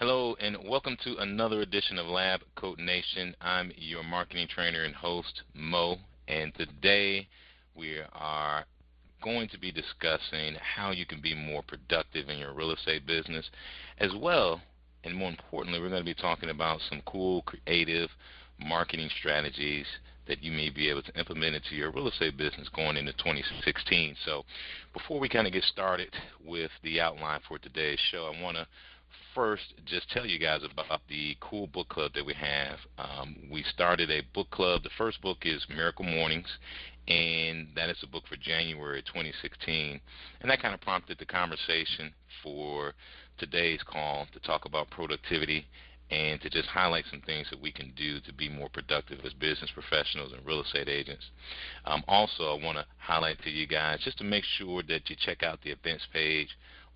Hello and welcome to another edition of LabCoat Nation. I'm your marketing trainer and host, Mo, and today we are going to be discussing how you can be more productive in your real estate business, as well, and more importantly, we're going to be talking about some cool, creative marketing strategies that you may be able to implement into your real estate business going into 2016. So before we kind of get started with the outline for today's show, I want to first just tell you guys about the cool book club that we have. We started a book club. The first book is Miracle Mornings, and that is a book for January 2016. And that kind of prompted the conversation for today's call to talk about productivity and to just highlight some things that we can do to be more productive as business professionals and real estate agents. Also, I want to highlight to you guys just to make sure that you check out the events page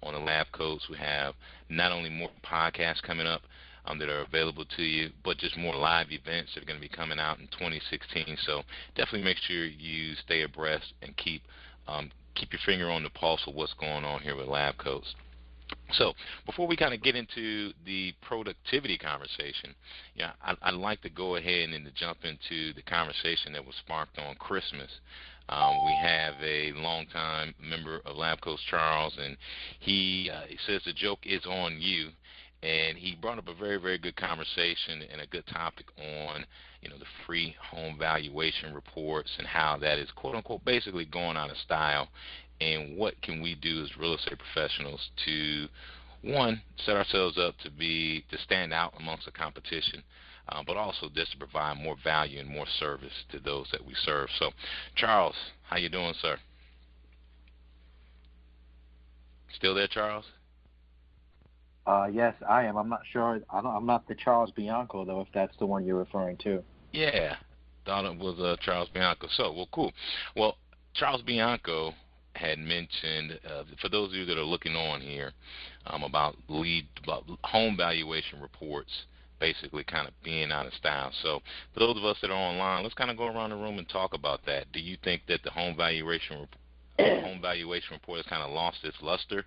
on the Lab Coats. We have not only more podcasts coming up that are available to you, but just more live events that are going to be coming out in 2016. So definitely make sure you stay abreast and keep your finger on the pulse of what's going on here with Lab Coats. So before we kind of get into the productivity conversation, I'd like to go ahead and to jump into the conversation that was sparked on Christmas. We have a longtime member of LabCoat, Charles, and he says the joke is on you. And he brought up a very, very good conversation and a good topic on, the free home valuation reports and how that is, quote unquote, basically going out of style. And what can we do as real estate professionals to, one, set ourselves up to stand out amongst the competition, but also just to provide more value and more service to those that we serve. So, Charles, how you doing, sir? Still there, Charles? Yes, I am. I'm not sure. I'm not the Charles Bianco, though, if that's the one you're referring to. Yeah, thought it was Charles Bianco. So, well, cool. Well, Charles Bianco had mentioned, for those of you that are looking on here, about home valuation reports basically kind of being out of style. So for those of us that are online, let's kind of go around the room and talk about that. Do you think that the home valuation report has kind of lost its luster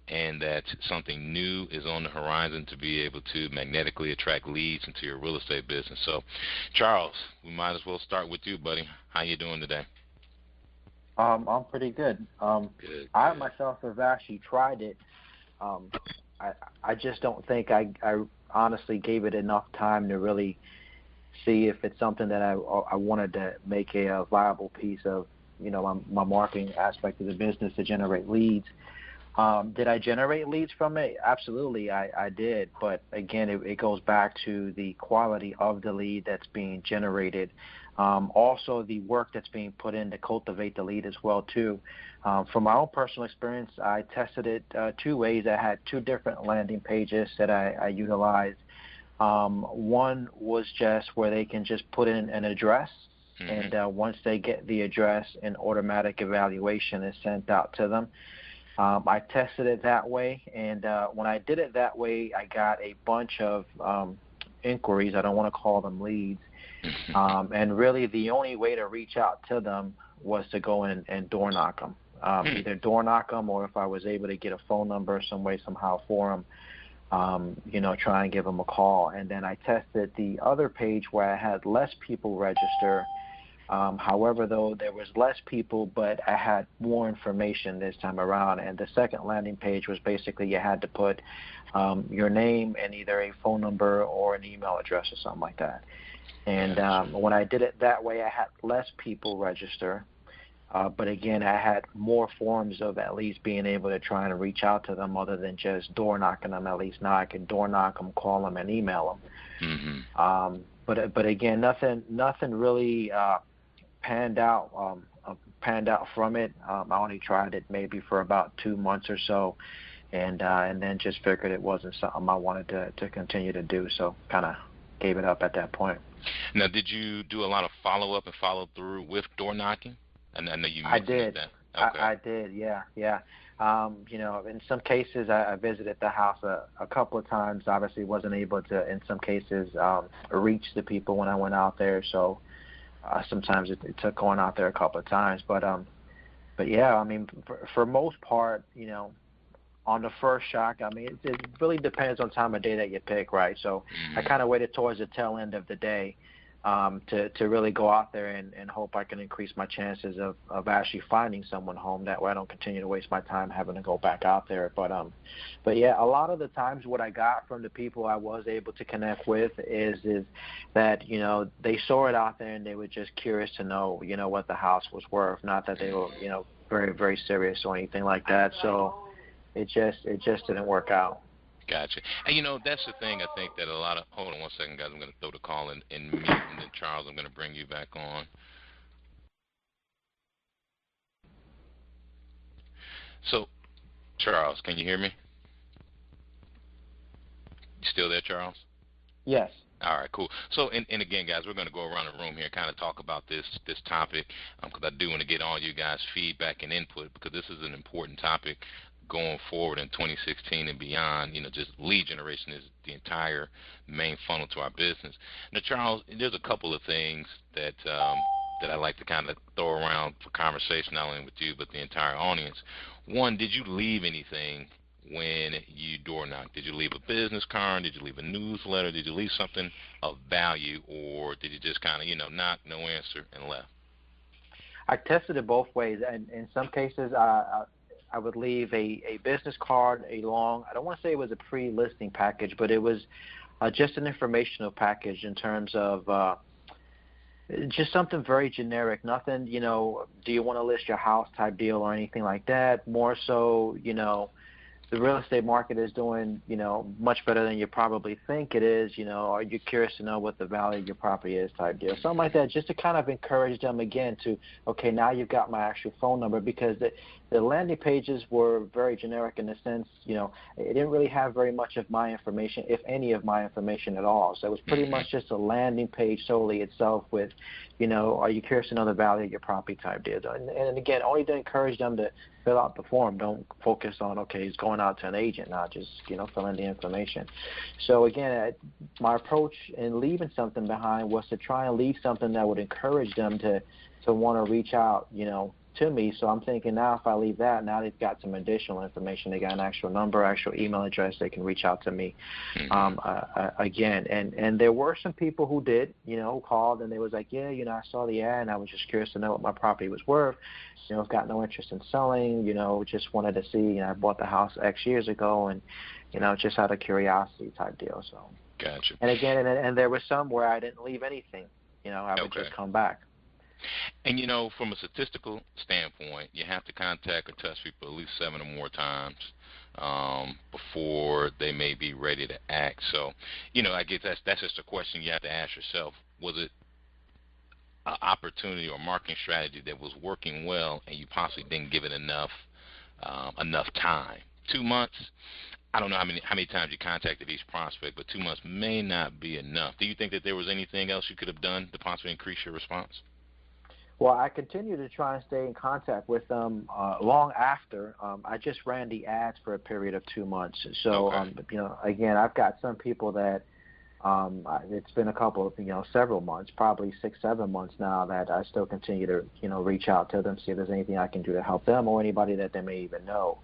and that something new is on the horizon to be able to magnetically attract leads into your real estate business? So, Charles, we might as well start with you, buddy. How you doing today? I'm pretty good. Good. I myself have actually tried it. I just don't think I honestly gave it enough time to really see if it's something that I wanted to make a viable piece of, my marketing aspect of the business to generate leads. Did I generate leads from it? Absolutely, I did. But again, it goes back to the quality of the lead that's being generated. Also, the work that's being put in to cultivate the lead as well, too. From my own personal experience, I tested it two ways. I had two different landing pages that I utilized. One was just where they can just put in an address, and once they get the address, an automatic evaluation is sent out to them. I tested it that way, and when I did it that way, I got a bunch of inquiries. I don't want to call them leads. And really the only way to reach out to them was to go in and door knock them. Either door knock them, or if I was able to get a phone number some way, somehow for them, try and give them a call. And then I tested the other page where I had less people register. However, though, there was less people, but I had more information this time around. And the second landing page was basically you had to put your name and either a phone number or an email address or something like that. And when I did it that way, I had less people register. But again, I had more forms of at least being able to try and reach out to them other than just door knocking them. At least now I can door knock them, call them, and email them. But again, nothing really panned out from it. I only tried it maybe for about 2 months or so, and then just figured it wasn't something I wanted to continue to do. So kind of gave it up at that point. Now, did you do a lot of follow-up and follow-through with door knocking? I know you mentioned that. Okay. I did, yeah. In some cases, I visited the house a couple of times. Obviously, wasn't able to, in some cases, reach the people when I went out there. So sometimes it took going out there a couple of times. But yeah, I mean, for most part, on the first shock. I mean, it really depends on time of day that you pick, right? So I Mm-hmm. kind of waited towards the tail end of the day to really go out there and hope I can increase my chances of actually finding someone home. That way I don't continue to waste my time having to go back out there. But yeah, a lot of the times what I got from the people I was able to connect with is that, you know, they saw it out there and they were just curious to know, you know, what the house was worth. Not that they were, you know, very, very serious or anything like that. So it just didn't work out. Gotcha. And, you know, that's the thing I think that a lot of – hold on one second, guys. I'm going to throw the call in mute, and then, Charles, I'm going to bring you back on. So, Charles, can you hear me? You still there, Charles? Yes. All right, cool. So, and again, guys, we're going to go around the room here and kind of talk about this topic because I do want to get all you guys' feedback and input because this is an important topic going forward in 2016 and beyond. You know, just lead generation is the entire main funnel to our business. Now, Charles, there's a couple of things that I like to kind of throw around for conversation, not only with you but the entire audience. One, did you leave anything when you door knocked? Did you leave a business card? Did you leave a newsletter? Did you leave something of value, or did you just kind of, you know, knock, no answer, and left? I tested it both ways, and in some cases, I would leave a business card, I don't want to say it was a pre-listing package, but it was just an informational package in terms of just something very generic, nothing, you know, do you want to list your house type deal or anything like that. More so, you know, the real estate market is doing, you know, much better than you probably think it is. You know, are you curious to know what the value of your property is type deal? Something like that, just to kind of encourage them again to, okay, now you've got my actual phone number, because the landing pages were very generic in the sense, you know, it didn't really have very much of my information, if any of my information at all. So it was pretty much just a landing page solely itself with, you know, are you curious to know the value of your property type deal? And again, only to encourage them to fill out the form. Don't focus on, okay, he's going out to an agent, not just, you know, fill in the information. So again, my approach in leaving something behind was to try and leave something that would encourage them to want to reach out, you know, to me. So I'm thinking now if I leave that, now they've got some additional information. They got an actual number, actual email address. They can reach out to me again. And there were some people who did, you know, who called and they was like, yeah, you know, I saw the ad and I was just curious to know what my property was worth. You know, I've got no interest in selling, you know, just wanted to see, you know, I bought the house X years ago and, you know, just out of curiosity type deal. So. Gotcha. And again, and there were some where I didn't leave anything. You know, I would just come back. And, you know, from a statistical standpoint, you have to contact or touch people at least 7 or more times before they may be ready to act. So, you know, I guess that's just a question you have to ask yourself. Was it an opportunity or marketing strategy that was working well and you possibly didn't give it enough time? 2 months, I don't know how many times you contacted each prospect, but 2 months may not be enough. Do you think that there was anything else you could have done to possibly increase your response? Well, I continue to try and stay in contact with them long after. I just ran the ads for a period of 2 months. So, you know, again, I've got some people that it's been a couple of, you know, several months, probably 6, 7 months now that I still continue to, you know, reach out to them, see if there's anything I can do to help them or anybody that they may even know.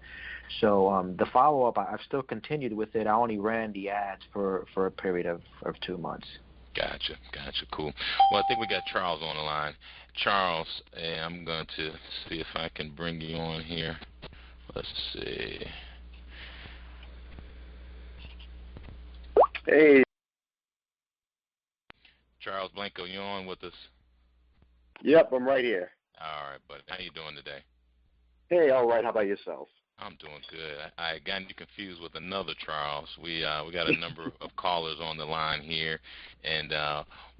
So the follow-up, I've still continued with it. I only ran the ads for a period of 2 months. Gotcha, cool. Well, I think we got Charles on the line. Charles, I'm going to see if I can bring you on here. Let's see. Hey. Charles Blanco, you on with us? Yep, I'm right here. All right, buddy. How you doing today? Hey, all right. How about yourself? I'm doing good. I got you confused with another Charles. We got a number of callers on the line here, and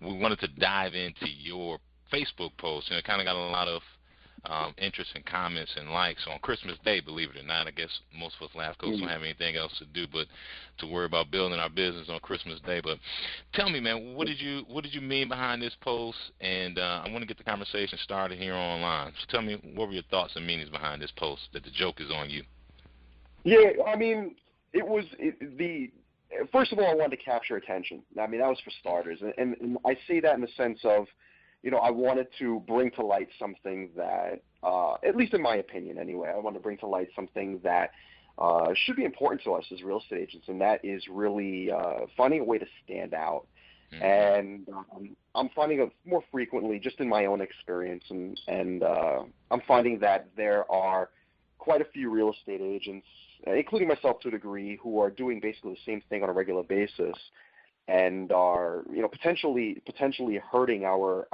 we wanted to dive into your Facebook post, and it kind of got a lot of interest and comments and likes on Christmas Day, believe it or not. I guess most of us LabCoats don't have anything else to do but to worry about building our business on Christmas Day. But tell me, man, what did you mean behind this post? And I want to get the conversation started here online. So tell me, what were your thoughts and meanings behind this post that the joke is on you? Yeah, I mean, first of all, I wanted to capture attention. I mean, that was for starters. And I say that in the sense of, you know, I wanted to bring to light something that, at least in my opinion anyway, I want to bring to light something that should be important to us as real estate agents, and that is really finding a way to stand out. And I'm finding it more frequently, just in my own experience, and I'm finding that there are quite a few real estate agents, including myself to a degree, who are doing basically the same thing on a regular basis, and are potentially hurting our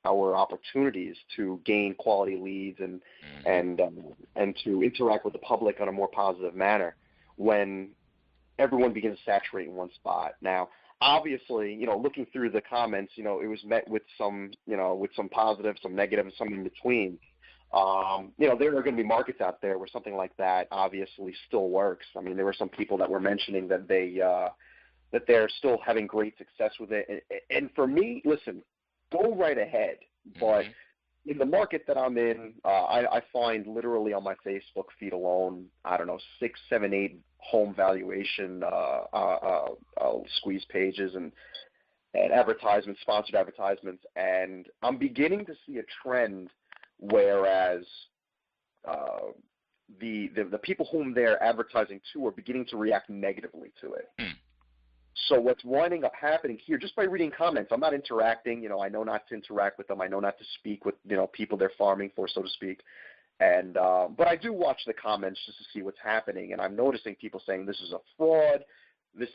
opportunities to gain quality leads and to interact with the public on a more positive manner when everyone begins to saturate in one spot. Now, obviously, looking through the comments, it was met with some positive, some negative, and some in between. There are going to be markets out there where something like that obviously still works. I mean, there were some people that were mentioning that they're still having great success with it. And for me, listen, go right ahead. But in the market that I'm in, I find literally on my Facebook feed alone, I don't know, 6, 7, 8 home valuation squeeze pages and advertisements, sponsored advertisements, and I'm beginning to see a trend. Whereas the people whom they're advertising to are beginning to react negatively to it. So what's winding up happening here, just by reading comments, I'm not interacting. I know not to interact with them. I know not to speak with people they're farming for, so to speak. And but I do watch the comments just to see what's happening, and I'm noticing people saying this is a fraud. This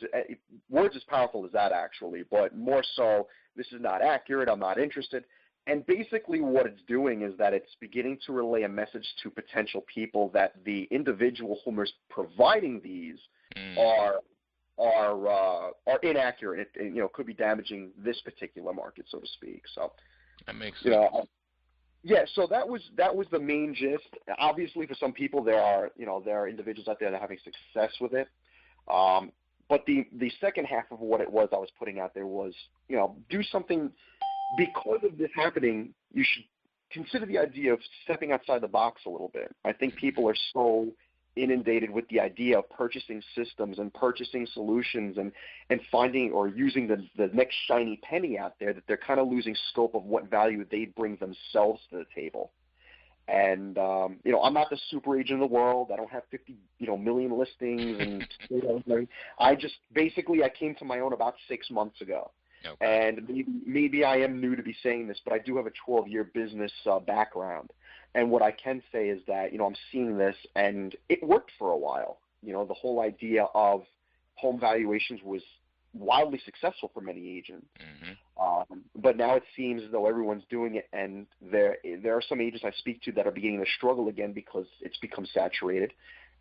words as powerful as that, actually, but more so, this is not accurate. I'm not interested. And basically what it's doing is that it's beginning to relay a message to potential people that the individual whom is providing these are inaccurate. It could be damaging this particular market, so to speak. So that makes sense. Yeah, so that was the main gist. Obviously, for some people, there are individuals out there that are having success with it. But the second half of what it was I was putting out there was, do something. Because of this happening, you should consider the idea of stepping outside the box a little bit. I think people are so inundated with the idea of purchasing systems and purchasing solutions and finding or using the next shiny penny out there that they're kind of losing scope of what value they bring themselves to the table. And, I'm not the super agent in the world. I don't have 50, million listings. And I came to my own about 6 months ago. Okay. And maybe I am new to be saying this, but I do have a 12-year business background. And what I can say is that, I'm seeing this, and it worked for a while. The whole idea of home valuations was wildly successful for many agents. But now it seems as though everyone's doing it, and there are some agents I speak to that are beginning to struggle again because it's become saturated.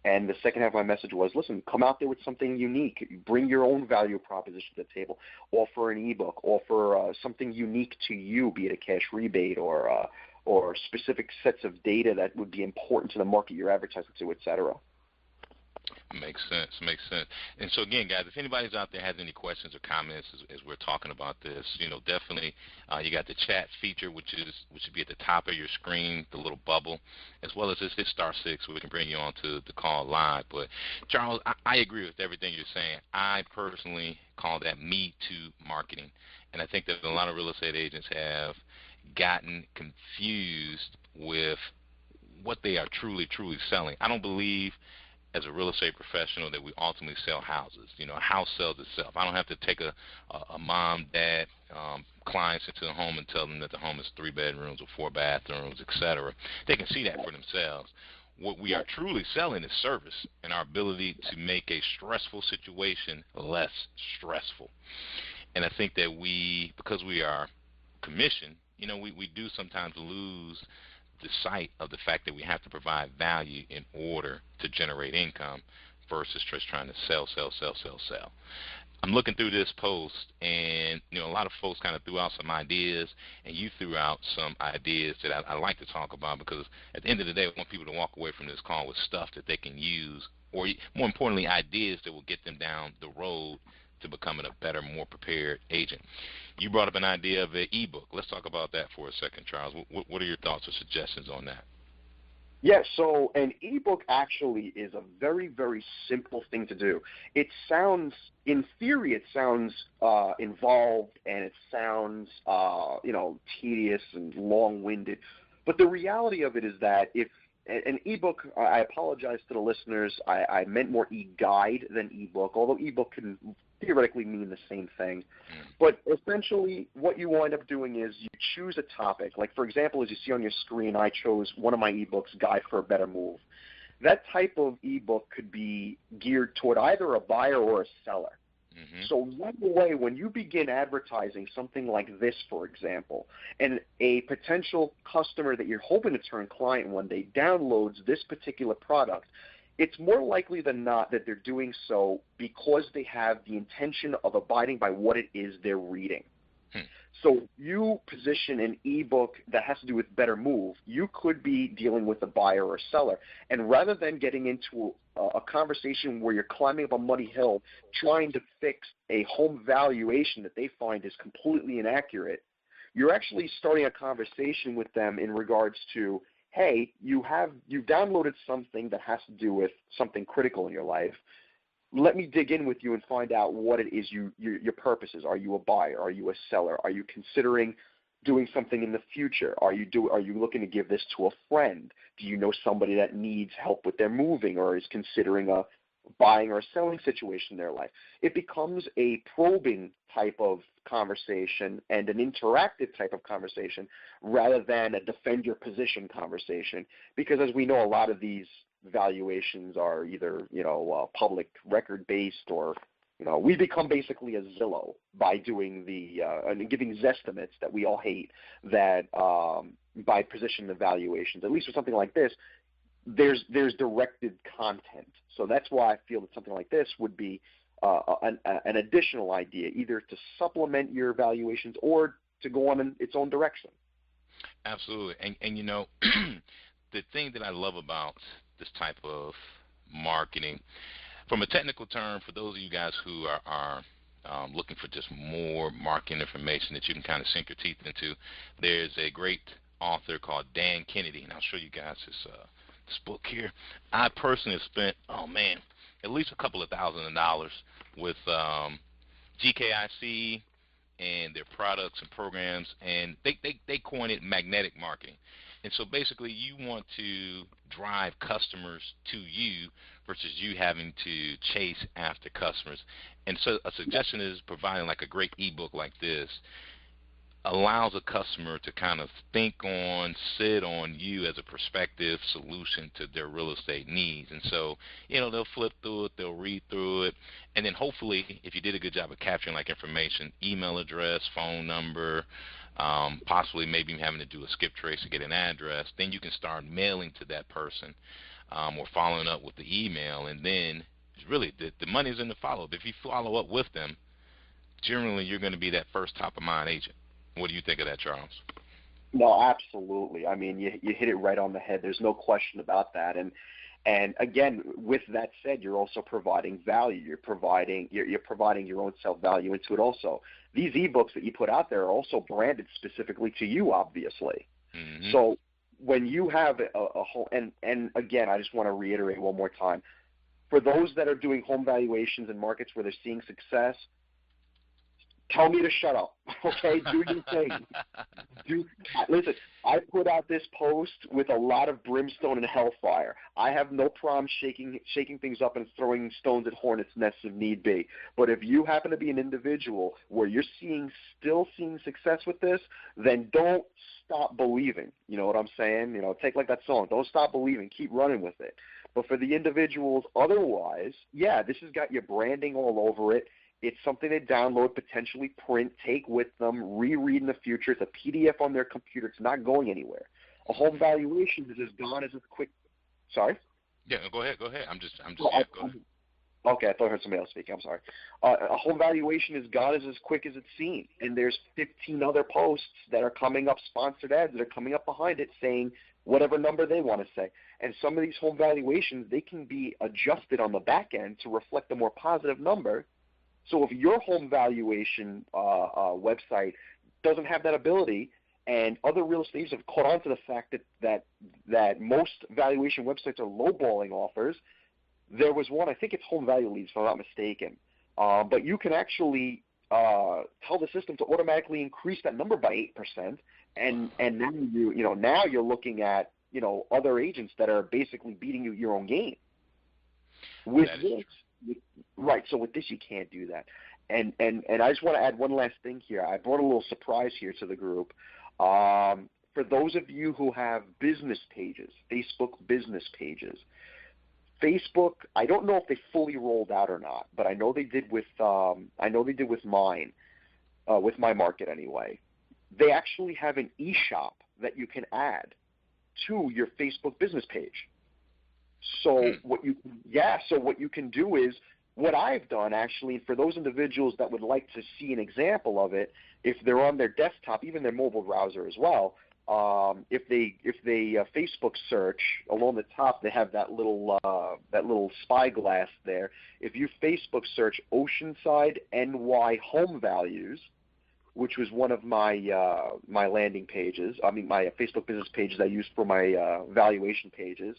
And the second half of my message was, listen, come out there with something unique. Bring your own value proposition to the table. Offer an ebook. Offer something unique to you, be it a cash rebate or specific sets of data that would be important to the market you're advertising to, et cetera. Makes sense. And so again, guys, if anybody's out there has any questions or comments as we're talking about this, definitely you got the chat feature, which should be at the top of your screen, the little bubble, as well as this hit *6 so we can bring you on to the call live. But Charles, I agree with everything you're saying. I personally call that Me Too marketing, and I think that a lot of real estate agents have gotten confused with what they are truly selling. I don't believe as a real estate professional that we ultimately sell houses. A house sells itself. I don't have to take a mom, dad, clients into the home and tell them that the home is 3 bedrooms or 4 bathrooms, etc. They can see that for themselves. What we are truly selling is service and our ability to make a stressful situation less stressful. And I think that because we are commissioned, we do sometimes lose the sight of the fact that we have to provide value in order to generate income versus just trying to sell. I'm looking through this post, and a lot of folks kind of threw out some ideas, and you threw out some ideas that I like to talk about, because at the end of the day, I want people to walk away from this call with stuff that they can use, or more importantly, ideas that will get them down the road to becoming a better, more prepared agent. You brought up an idea of an ebook. Let's talk about that for a second, Charles. What are your thoughts or suggestions on that? Yeah, so an ebook actually is a very, very simple thing to do. It sounds, in theory, involved, and it sounds, tedious and long-winded. But the reality of it is that if an ebook, I apologize to the listeners. I meant more e-guide than ebook, although ebook can theoretically mean the same thing. But essentially what you wind up doing is you choose a topic. Like, for example, as you see on your screen, I chose one of my ebooks, Guide for a Better Move. That type of ebook could be geared toward either a buyer or a seller. So right away, when you begin advertising something like this, for example, and a potential customer that you're hoping to turn client one day downloads this particular product, it's more likely than not that they're doing so because they have the intention of abiding by what it is they're reading. So you position an ebook that has to do with Better Move, you could be dealing with a buyer or seller. And rather than getting into a conversation where you're climbing up a muddy hill trying to fix a home valuation that they find is completely inaccurate, you're actually starting a conversation with them in regards to, hey, you've downloaded something that has to do with something critical in your life. Let me dig in with you and find out what it is your purpose is. Are you a buyer? Are you a seller? Are you considering doing something in the future? Are you looking to give this to a friend? Do you know somebody that needs help with their moving or is considering a buying or a selling situation in their life? It becomes a probing type of conversation and an interactive type of conversation rather than a defend your position conversation, because as we know, a lot of these valuations are either public record based or we become basically a Zillow by doing and giving Zestimates that we all hate that by positioning the valuations. At least with something like this, there's directed content. So that's why I feel that something like this would be an additional idea, either to supplement your valuations or to go on in its own direction. Absolutely. And the thing that I love about this type of marketing, from a technical term, for those of you guys who are looking for just more marketing information that you can kind of sink your teeth into, there's a great author called Dan Kennedy, and I'll show you guys this book here. I personally have spent, at least a couple of $1,000s with GKIC and their products and programs, and they coin it magnetic marketing. And so basically you want to drive customers to you versus you having to chase after customers. And so a suggestion is providing like a great ebook like this allows a customer to kind of sit on you as a prospective solution to their real estate needs. And so, they'll flip through it, they'll read through it, and then hopefully, if you did a good job of capturing like information, email address, phone number, possibly maybe having to do a skip trace to get an address, then you can start mailing to that person or following up with the email. And then really the money's in the follow-up. If you follow up with them, generally you're going to be that first top-of-mind agent. What do you think of that, Charles? No, absolutely. I mean, you hit it right on the head. There's no question about that. And again, with that said, you're also providing value. You're providing your own self-value into it also. These ebooks that you put out there are also branded specifically to you, obviously. Mm-hmm. So when you have a whole, and again, I just want to reiterate one more time, for those that are doing home valuations in markets where they're seeing success, tell me to shut up, okay? Do your thing. Listen, I put out this post with a lot of brimstone and hellfire. I have no problem shaking things up and throwing stones at hornets' nests if need be. But if you happen to be an individual where you're still seeing success with this, then don't stop believing. You know what I'm saying? Take like that song. Don't stop believing. Keep running with it. But for the individuals otherwise, yeah, this has got your branding all over it. It's something they download, potentially print, take with them, reread in the future. It's a PDF on their computer. It's not going anywhere. A home valuation is as gone as a quick. Sorry. Yeah, go ahead. I'm just. Go ahead. Okay, I thought I heard somebody else speaking. I'm sorry. A home valuation is gone as quick as it's seen, and there's 15 other posts that are coming up, sponsored ads that are coming up behind it, saying whatever number they want to say. And some of these home valuations, they can be adjusted on the back end to reflect a more positive number. So if your home valuation website doesn't have that ability, and other real estate agents have caught on to the fact that most valuation websites are lowballing offers, there was one, I think it's Home Value Leads, if I'm not mistaken, but you can actually tell the system to automatically increase that number by 8%, and now now you're looking at other agents that are basically beating you at your own game. With this, right? So with this, you can't do that. And I just want to add one last thing here. I brought a little surprise here to the group. For those of you who have business pages, Facebook business pages, Facebook, I don't know if they fully rolled out or not, but I know they did with mine, with my market anyway. They actually have an e-shop that you can add to your Facebook business page. So what you can do is, what I've done actually, for those individuals that would like to see an example of it, if they're on their desktop, even their mobile browser as well, if they Facebook search, along the top they have that little spyglass there. If you Facebook search Oceanside NY home values, which was one of my my landing pages, my Facebook business pages I used for my valuation pages,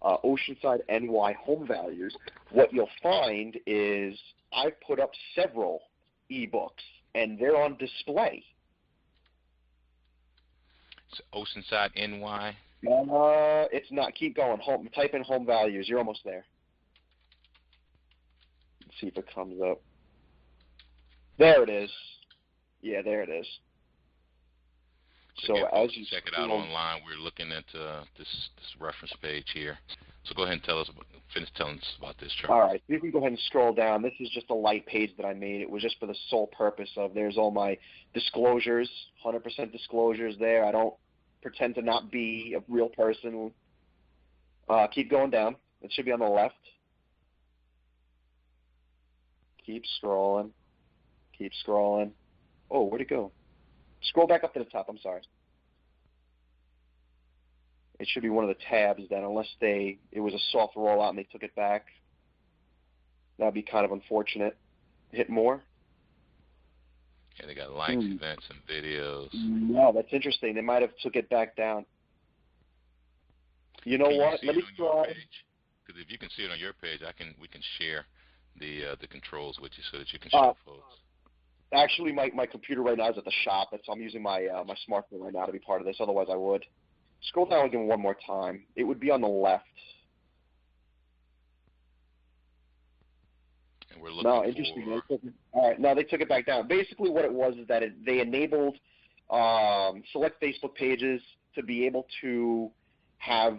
Oceanside NY home values, what you'll find is I've put up several ebooks, and they're on display. It's Oceanside NY? It's not. Keep going. Type in home values. You're almost there. Let's see if it comes up. There it is. Yeah, there it is. So as you check it out online, we're looking at this reference page here. So go ahead and finish telling us about this chart. All right, you can go ahead and scroll down. This is just a light page that I made. It was just for the sole purpose of, there's all my disclosures, 100% disclosures there. I don't pretend to not be a real person. Keep going down. It should be on the left. Keep scrolling. Keep scrolling. Oh, where'd it go? Scroll back up to the top. I'm sorry. It should be one of the tabs then, unless it was a soft rollout and they took it back. That would be kind of unfortunate. Hit more. Yeah, they got likes, events, and videos. No, that's interesting. They might have took it back down. You know what? Let me try. Because if you can see it on your page, we can share the controls with you so that you can show folks. Actually, my computer right now is at the shop, so I'm using my my smartphone right now to be part of this. Otherwise, I would. Scroll down again one more time. It would be on the left. And we're looking for... interesting. All right, no, they took it back down. Basically, what it was is that they enabled select Facebook pages to be able to have,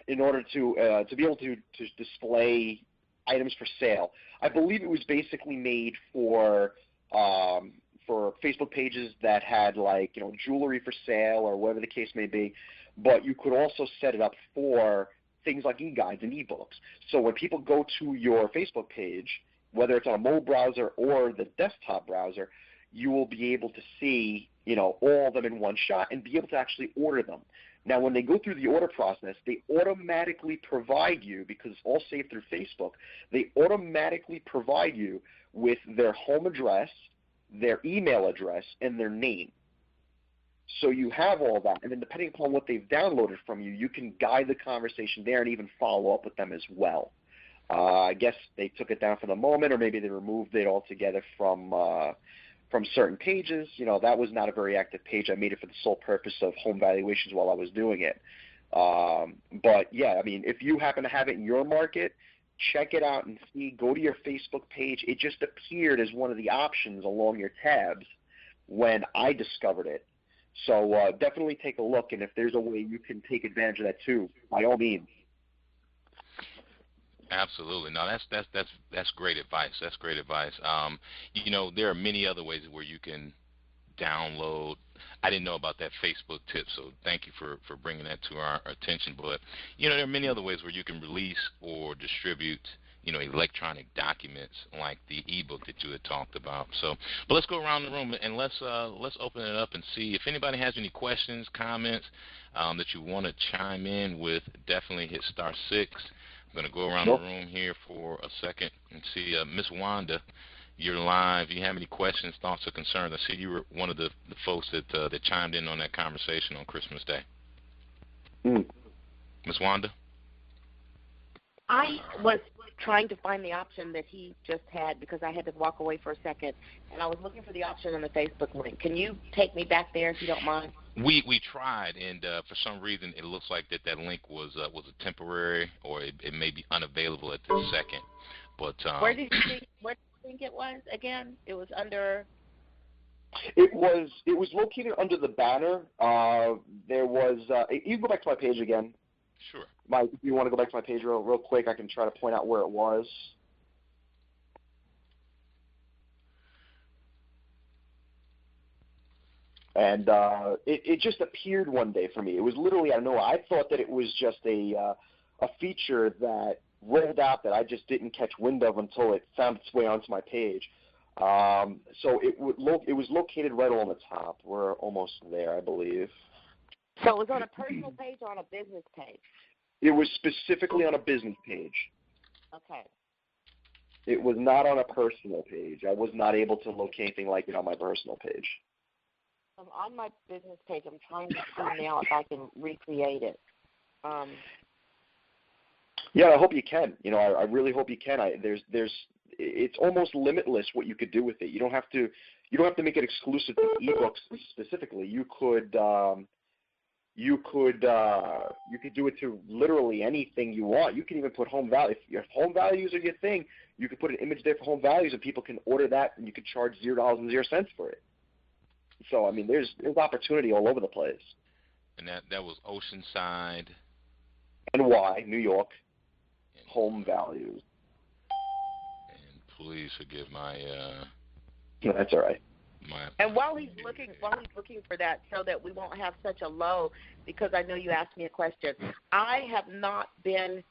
in order to be able to display items for sale. I believe it was basically made for Facebook pages that had, like, jewelry for sale or whatever the case may be, but you could also set it up for things like e-guides and e-books. So when people go to your Facebook page, whether it's on a mobile browser or the desktop browser, you will be able to see, all of them in one shot and be able to actually order them. Now, when they go through the order process, they automatically provide you, because it's all saved through Facebook, they automatically provide you with their home address, their email address, and their name. So you have all that, and then depending upon what they've downloaded from you, you can guide the conversation there and even follow up with them as well. I guess they took it down for the moment, or maybe they removed it altogether from certain pages. That was not a very active page. I made it for the sole purpose of home valuations while I was doing it. But yeah, if you happen to have it in your market, check it out and see. Go to your Facebook page. It just appeared as one of the options along your tabs when I discovered it. So definitely take a look, and if there's a way you can take advantage of that too, by all means. Absolutely. No, that's great advice. That's great advice. There are many other ways where you can download. I didn't know about that Facebook tip, so thank you for bringing that to our attention. But, there are many other ways where you can release or distribute, electronic documents like the ebook that you had talked about. So, but let's go around the room and let's open it up and see if anybody has any questions, comments that you want to chime in with. Definitely hit *6. I'm going to go around the room here for a second and see Miss Wanda. You're live. Do you have any questions, thoughts, or concerns? I see you were one of the folks that chimed in on that conversation on Christmas Day. Miss Wanda? I was trying to find the option that he just had because I had to walk away for a second, and I was looking for the option on the Facebook link. Can you take me back there if you don't mind? We tried, and for some reason it looks like that link was a temporary, or it may be unavailable at this second. But where do you think it was again? It was under. It was located under the banner. There was. You can go back to my page again. Sure. Mike, if you want to go back to my page real quick, I can try to point out where it was. And it just appeared one day for me. It was literally, I don't know, I thought that it was just a feature that rolled out that I just didn't catch wind of until it found its way onto my page. So it was located right along the top. We're almost there, I believe. So it was on a personal page or on a business page? It was specifically on a business page. Okay. It was not on a personal page. I was not able to locate anything like it on my personal page. On my business page, I'm trying to see now if I can recreate it. Yeah, I hope you can. You know, I really hope you can. It's almost limitless what you could do with it. You don't have to make it exclusive to ebooks specifically. You could do it to literally anything you want. You can even put home value. If home values are your thing, you could put an image there for home values, and people can order that, and you could charge $0.00 for it. So I mean, there's opportunity all over the place. And that was Oceanside, NY, New York, home values. And please forgive my. No, that's all right. And while he's looking for that, so that we won't have such a low, because I know you asked me a question, I have not been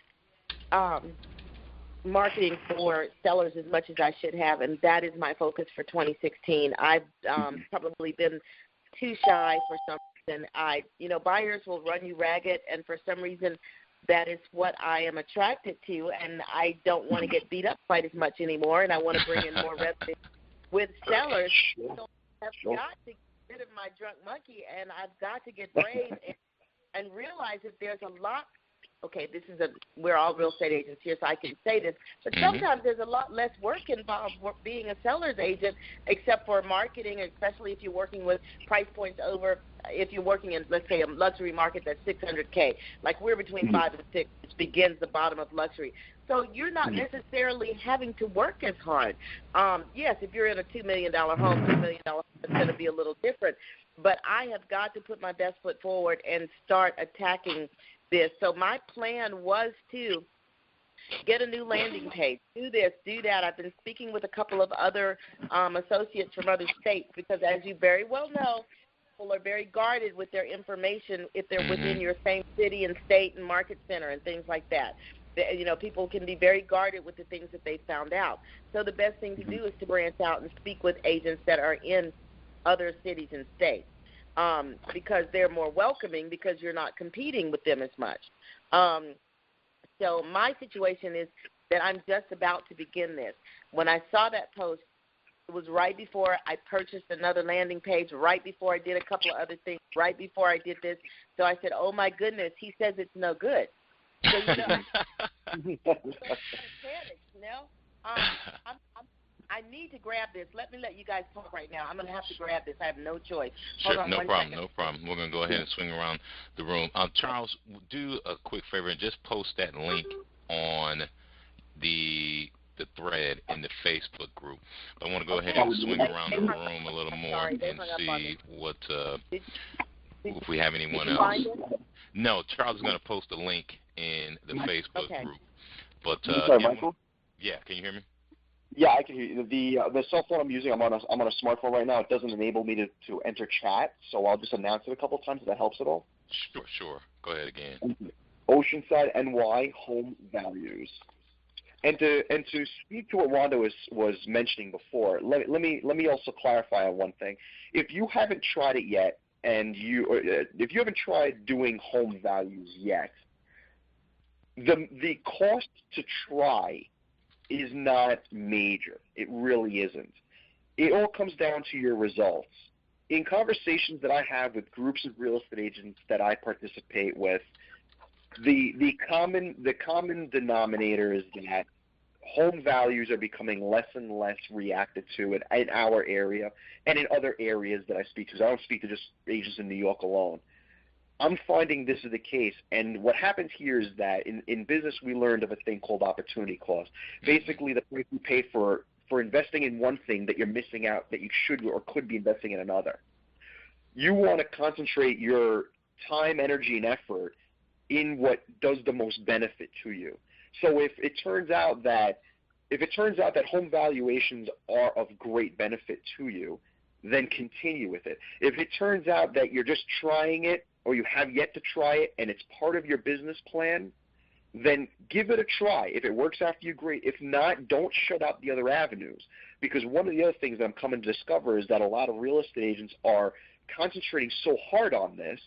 marketing for sellers as much as I should have, and that is my focus for 2016. I've probably been too shy for some reason. Buyers will run you ragged, and for some reason, that is what I am attracted to, and I don't want to get beat up quite as much anymore, and I want to bring in more revenue with sellers. So I've got to get rid of my drunk monkey, and I've got to get brave and realize that there's a lot. Okay, we're all real estate agents here, so I can say this, but sometimes there's a lot less work involved being a seller's agent, except for marketing, especially if you're working with price points over. If you're working in, let's say, a luxury market that's $600K, like we're between 5 and 6, which begins the bottom of luxury. So you're not necessarily having to work as hard. Yes, if you're in a $2 million home, $3 million home, it's going to be a little different. But I have got to put my best foot forward and start attacking this. So my plan was to get a new landing page, do this, do that. I've been speaking with a couple of other associates from other states because, as you very well know, people are very guarded with their information if they're within your same city and state and market center and things like that. People can be very guarded with the things that they found out. So the best thing to do is to branch out and speak with agents that are in other cities and states. Because they're more welcoming because you're not competing with them as much. So my situation is that I'm just about to begin this. When I saw that post, it was right before I purchased another landing page, right before I did a couple of other things, right before I did this. So I said, oh, my goodness, he says it's no good. So, I need to grab this. Let me let you guys talk right now. I'm going to have to grab this. I have no choice. Sure, no problem. We're going to go ahead and swing around the room. Charles, do a quick favor and just post that link on the thread in the Facebook group. I want to go ahead and swing around the room a little more and see what if we have anyone else. No, Charles is going to post a link in the Facebook group. But sorry, Michael? Yeah, can you hear me? Yeah, I can hear you. The cell phone I'm using, I'm on a smartphone right now. It doesn't enable me to enter chat, so I'll just announce it a couple of times if that helps at all. Sure. Go ahead again. Oceanside, NY, home values. And to speak to what Rhonda was mentioning before, let me also clarify on one thing. If you haven't tried it yet, and if you haven't tried doing home values yet, the cost to try is not major. It really isn't. It all comes down to your results. In conversations that I have with groups of real estate agents that I participate with, the common denominator is that home values are becoming less and less reacted to in our area and in other areas that I speak to. 'Cause I don't speak to just agents in New York alone. I'm finding this is the case, and what happens here is that in business we learned of a thing called opportunity cost. Basically, the price you pay for investing in one thing that you're missing out that you should or could be investing in another. You want to concentrate your time, energy, and effort in what does the most benefit to you. So if it turns out that home valuations are of great benefit to you, then continue with it. If it turns out that you're just trying it or you have yet to try it and it's part of your business plan, then give it a try. If it works out for you, great. If not, don't shut out the other avenues. Because one of the other things that I'm coming to discover is that a lot of real estate agents are concentrating so hard on this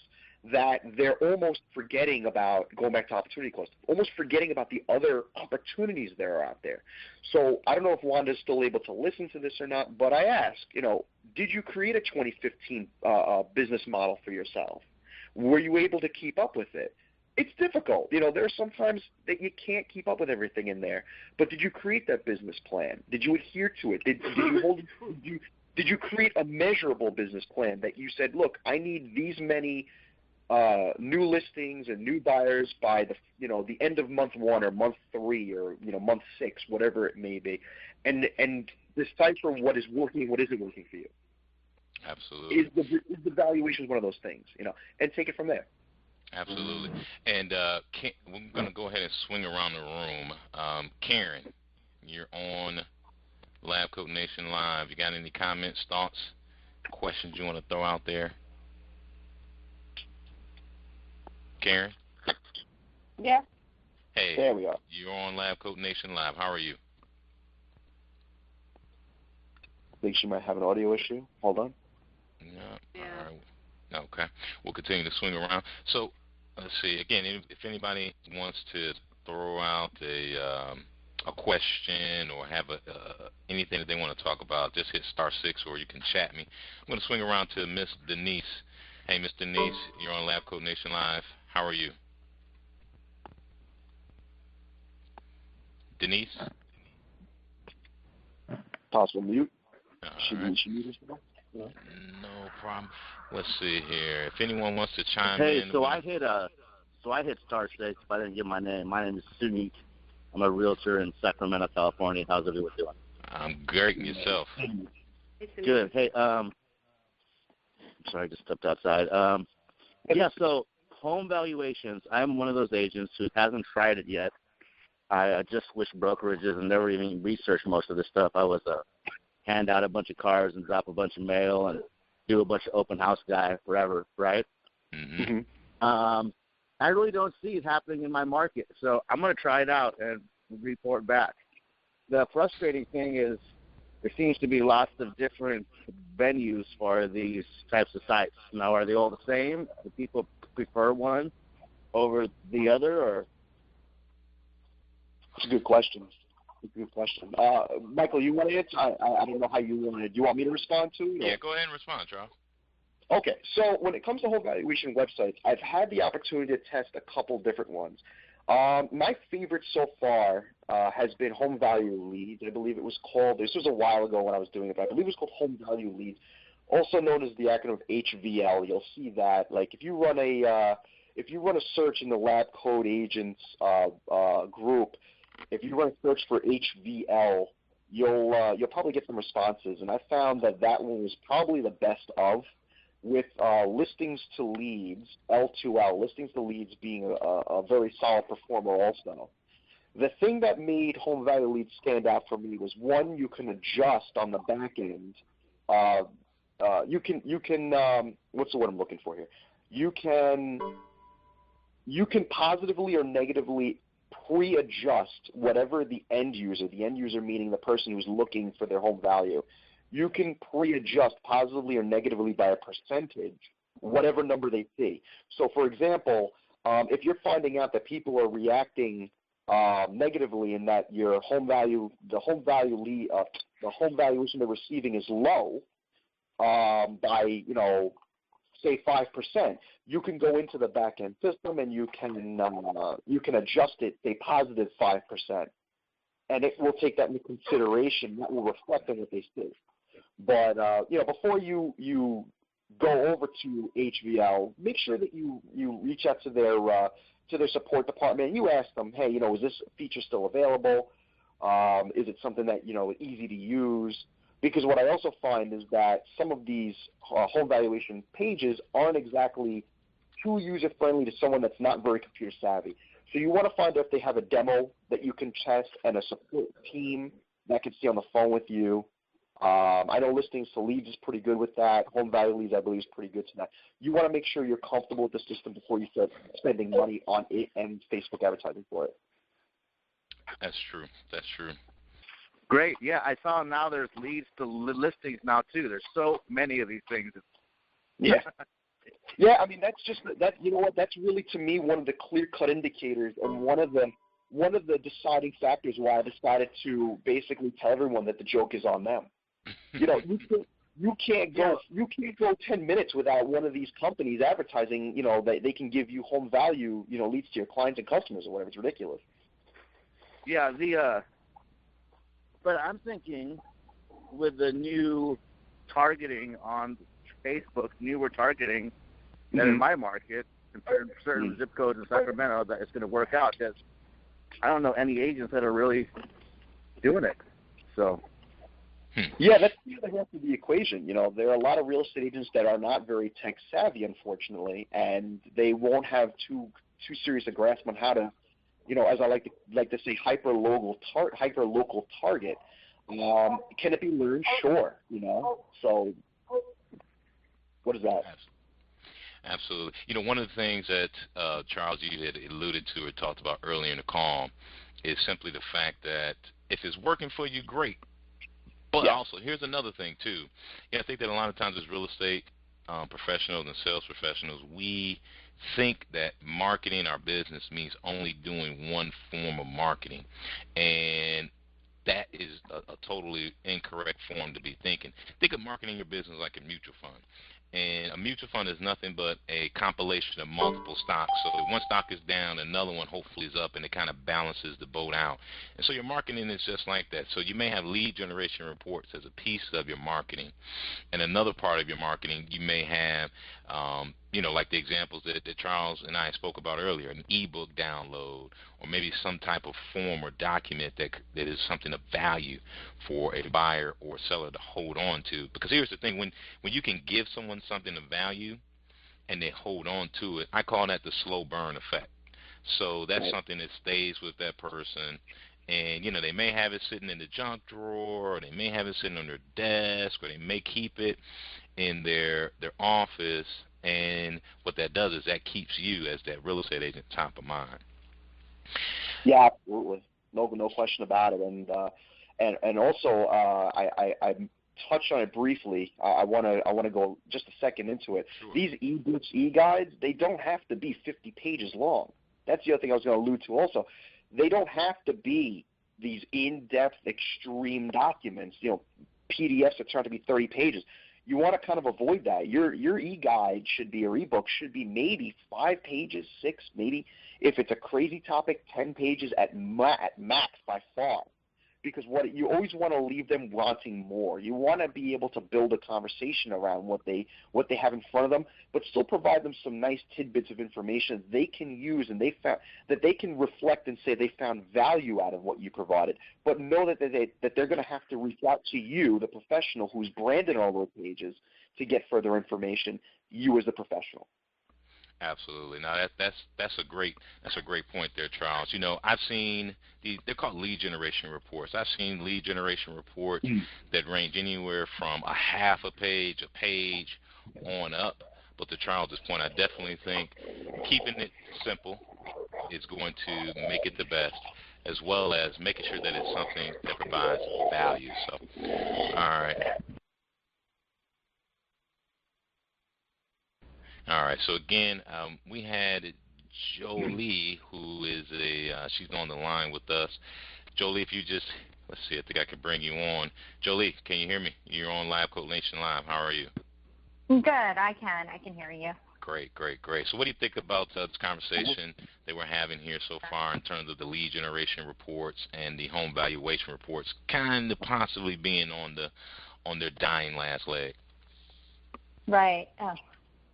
that they're almost forgetting about, going back to opportunity cost, almost forgetting about the other opportunities that are out there. So I don't know if Wanda's still able to listen to this or not, but I ask, did you create a 2015 business model for yourself? Were you able to keep up with it? It's difficult. There's sometimes that you can't keep up with everything in there. But did you create that business plan? Did you adhere to it? Did you create a measurable business plan that you said, look, I need these many new listings and new buyers by the end of month 1 or month 3 or month 6, whatever it may be, and decipher what is working and what isn't working for you. Absolutely. Is the valuation one of those things, and take it from there. Absolutely. And we're going to go ahead and swing around the room. Karen, you're on LabCoat Nation Live. You got any comments, thoughts, questions you want to throw out there? Karen? Yeah. Hey, there we are. You're on LabCoat Nation Live. How are you? I think she might have an audio issue. Hold on. No. Yeah. All right. Okay. We'll continue to swing around. So, let's see. Again, if anybody wants to throw out a question or have anything that they want to talk about, just hit *6 or you can chat me. I'm going to swing around to Miss Denise. Hey, Miss Denise, you're on LabCoat Nation Live. How are you? Denise? Possible mute. Should we mute this? No problem. Let's see here. If anyone wants to chime in. Hey, so I hit *6, but I didn't give my name. My name is Sunit. I'm a realtor in Sacramento, California. How's everyone doing? I'm great. Yourself? Good. Hey, sorry, I just stepped outside. Yeah, so home valuations. I'm one of those agents who hasn't tried it yet. I just switched brokerages and never even researched most of this stuff. I was hand out a bunch of cards and drop a bunch of mail and do a bunch of open house guy forever, right? Mm-hmm. I really don't see it happening in my market, so I'm going to try it out and report back. The frustrating thing is there seems to be lots of different venues for these types of sites. Now, are they all the same? Do people prefer one over the other, or? That's a good question. Michael, you want to answer? I don't know how you want to. Do you want me to respond to it? Yeah, go ahead and respond, Charles. Okay, so when it comes to home valuation websites, I've had the opportunity to test a couple different ones. My favorite so far has been Home Value Leads. I believe it was called, this was a while ago when I was doing it, but I believe it was called Home Value Leads, also known as the acronym of HVL. You'll see that, like, if you run a search in the LabCoat Agents group, if you run a search for HVL, you'll probably get some responses, and I found that one was probably the best of, with listings to leads, L2L, listings to leads being a very solid performer also. The thing that made Home Value Leads stand out for me was, one, you can adjust on the back end. You can what's the word I'm looking for here? You can positively or negatively pre-adjust whatever the end user meaning the person who's looking for their home value, you can pre-adjust positively or negatively by a percentage, whatever number they see. So, for example, if you're finding out that people are reacting negatively in that the home valuation they're receiving is low by, say 5%, you can go into the back-end system and you can adjust it, say positive 5%. and it will take that into consideration. That will reflect on what they see. But before you go over to HVL, make sure that you reach out to their support department and you ask them, hey, is this feature still available? Is it something that is easy to use? Because what I also find is that some of these home valuation pages aren't exactly too user friendly to someone that's not very computer savvy. So you want to find out if they have a demo that you can test and a support team that can stay on the phone with you. I know Listings to Leads is pretty good with that. Home Value Leads, I believe, is pretty good to that. You want to make sure you're comfortable with the system before you start spending money on it and Facebook advertising for it. That's true. That's true. Great. Yeah, I saw now there's Leads to Listings now, too. There's so many of these things. Yeah. Yeah, I mean, that's just that. You know what? That's really, to me, one of the clear-cut indicators and one of the deciding factors why I decided to basically tell everyone that the joke is on them. You can't go 10 minutes without one of these companies advertising. That they can give you home value. Leads to your clients and customers or whatever. It's ridiculous. Yeah. But I'm thinking with the new targeting on Facebook, newer targeting, that in my market, in certain zip codes in Sacramento, that it's going to work out. Because I don't know any agents that are really doing it. So. Yeah, that's the other half of the equation. There are a lot of real estate agents that are not very tech savvy, unfortunately, and they won't have too serious a grasp on how to, as I like to say, hyper local target. Can it be learned? Sure. So what is that? Absolutely. One of the things that, Charles, you had alluded to or talked about earlier in the call is simply the fact that if it's working for you, great. But also, here's another thing, too. I think that a lot of times as real estate professionals and sales professionals, we think that marketing our business means only doing one form of marketing. And that is a totally incorrect form to be thinking. Think of marketing your business like a mutual fund. And a mutual fund is nothing but a compilation of multiple stocks. So if one stock is down, another one hopefully is up, and it kind of balances the boat out. And so your marketing is just like that. So you may have lead generation reports as a piece of your marketing. And another part of your marketing, you may have, like the examples that Charles and I spoke about earlier, an ebook download, or maybe some type of form or document that is something of value for a buyer or seller to hold on to. Because here's the thing, when you can give someone something of value and they hold on to it, I call that the slow burn effect. So that's something that stays with that person. And, they may have it sitting in the junk drawer, or they may have it sitting on their desk, or they may keep it in their office. And what that does is that keeps you as that real estate agent top of mind. Yeah, absolutely. No question about it. And also I touched on it briefly. I want to go just a second into it. Sure. These ebooks, e-guides, they don't have to be 50 pages long. That's the other thing I was going to allude to also. They don't have to be these in-depth, extreme documents, PDFs that turn out to be 30 pages. You want to kind of avoid that. Your e-guide should be, or ebook should be maybe 5 pages, 6 maybe. If it's a crazy topic, 10 pages at max by far. Because you always want to leave them wanting more. You want to be able to build a conversation around what they have in front of them, but still provide them some nice tidbits of information they can use and that they can reflect and say they found value out of what you provided. But know that they're going to have to reach out to you, the professional who's branded all those pages, to get further information. You as the professional. Absolutely. Now that's a great point there, Charles. I've seen they're called lead generation reports. I've seen lead generation reports that range anywhere from a half a page on up. But to Charles's point, I definitely think keeping it simple is going to make it the best, as well as making sure that it's something that provides value. So, all right. All right. So again, we had Jolie, who is she's on the line with us. Jolie, if you just let's see, I think I can bring you on. Jolie, can you hear me? You're on LabCoat Nation Live. How are you? Good. I can hear you. Great, great, great. So what do you think about this conversation that we're having here so far in terms of the lead generation reports and the home valuation reports kind of possibly being on their dying last leg? Right. Oh.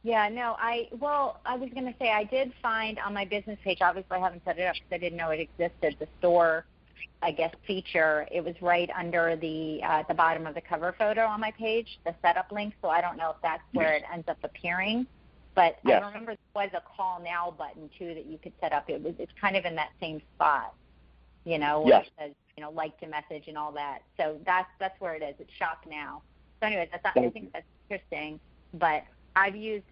Yeah, no, I was going to say I did find on my business page, obviously I haven't set it up because I didn't know it existed, the store, I guess, feature. It was right under the bottom of the cover photo on my page, the setup link, so I don't know if that's where it ends up appearing. But yes. I remember there was a call now button, too, that you could set up. It's kind of in that same spot, where yes. it says, like to message and all that. So that's where it is. It's shop now. So anyways, I think that's interesting. But I've used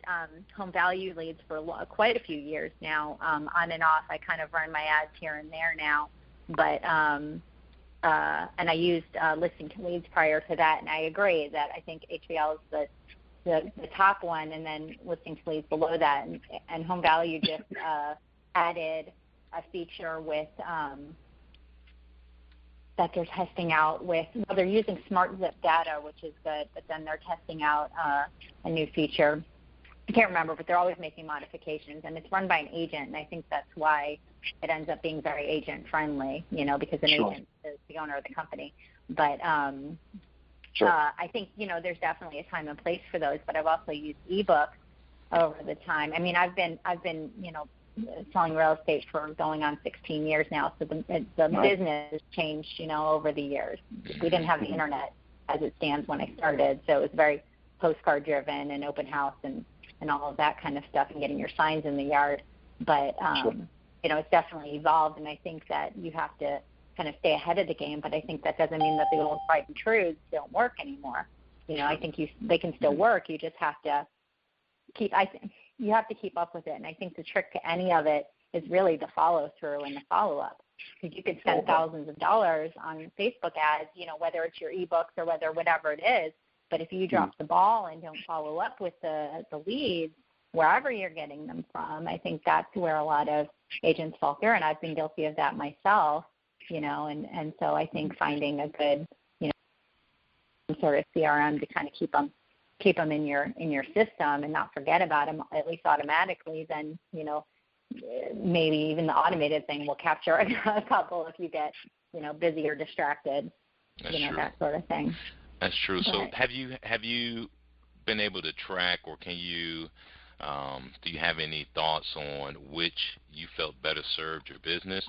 home value leads for quite a few years now, on and off. I kind of run my ads here and there now. But and I used listing to leads prior to that, and I agree that I think HVL is the top one, and then listing to leads below that. And home value just added a feature with that they're testing out with. Well, they're using smart zip data, which is good, but then they're testing out a new feature. I can't remember, but they're always making modifications, and it's run by an agent, and I think that's why it ends up being very agent-friendly, because an agent is the owner of the company. But I think, there's definitely a time and place for those, but I've also used ebooks over the time. I mean, I've been selling real estate for going on 16 years now, so the business has changed, over the years. We didn't have the internet as it stands when I started, so it was very postcard-driven and open house and all of that kind of stuff and getting your signs in the yard. But, it's definitely evolved, and I think that you have to kind of stay ahead of the game, but I think that doesn't mean that the old tried and truths don't work anymore. I think they can still work. You just have to keep up with it, and I think the trick to any of it is really the follow-through and the follow-up, because you could spend thousands of dollars on Facebook ads, whether it's your ebooks or whatever it is, but if you drop the ball and don't follow up with the leads, wherever you're getting them from, I think that's where a lot of agents fall through, and I've been guilty of that myself, and so I think finding a good, sort of CRM to kind of keep them in your system and not forget about them, at least automatically, then, maybe even the automated thing will capture a couple if you get, busy or distracted, That's true. That sort of thing. That's true. So have you been able to track, or can you, do you have any thoughts on which you felt better served your business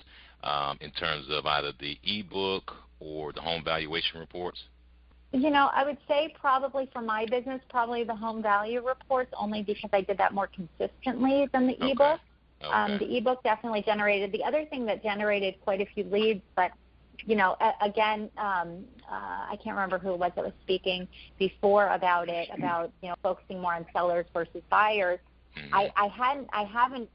in terms of either the ebook or the home valuation reports? I would say probably for my business, probably the home value reports, only because I did that more consistently than the ebook. Okay. The ebook definitely generated. The other thing that generated quite a few leads, but again, I can't remember who it was that was speaking before about it, about focusing more on sellers versus buyers. Mm-hmm. I hadn't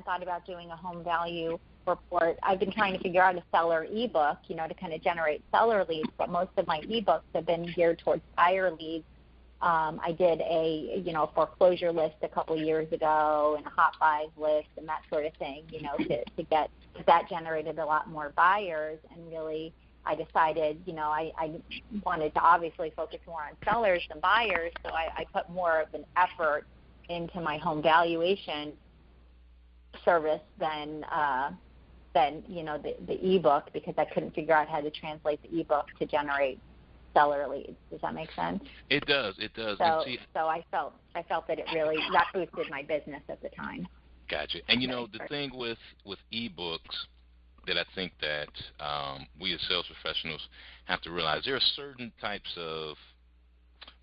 thought about doing a home value report. I've been trying to figure out a seller ebook, to kind of generate seller leads, but most of my ebooks have been geared towards buyer leads. I did a foreclosure list a couple years ago and a hot buys list and that sort of thing, to get that generated a lot more buyers. And really, I decided, I wanted to obviously focus more on sellers than buyers, so I put more of an effort into my home valuation service than the ebook, because I couldn't figure out how to translate the ebook to generate seller leads. Does that make sense? It does. So I felt that it really that boosted my business at the time. Gotcha. And the thing with ebooks that I think that we as sales professionals have to realize, there are certain types of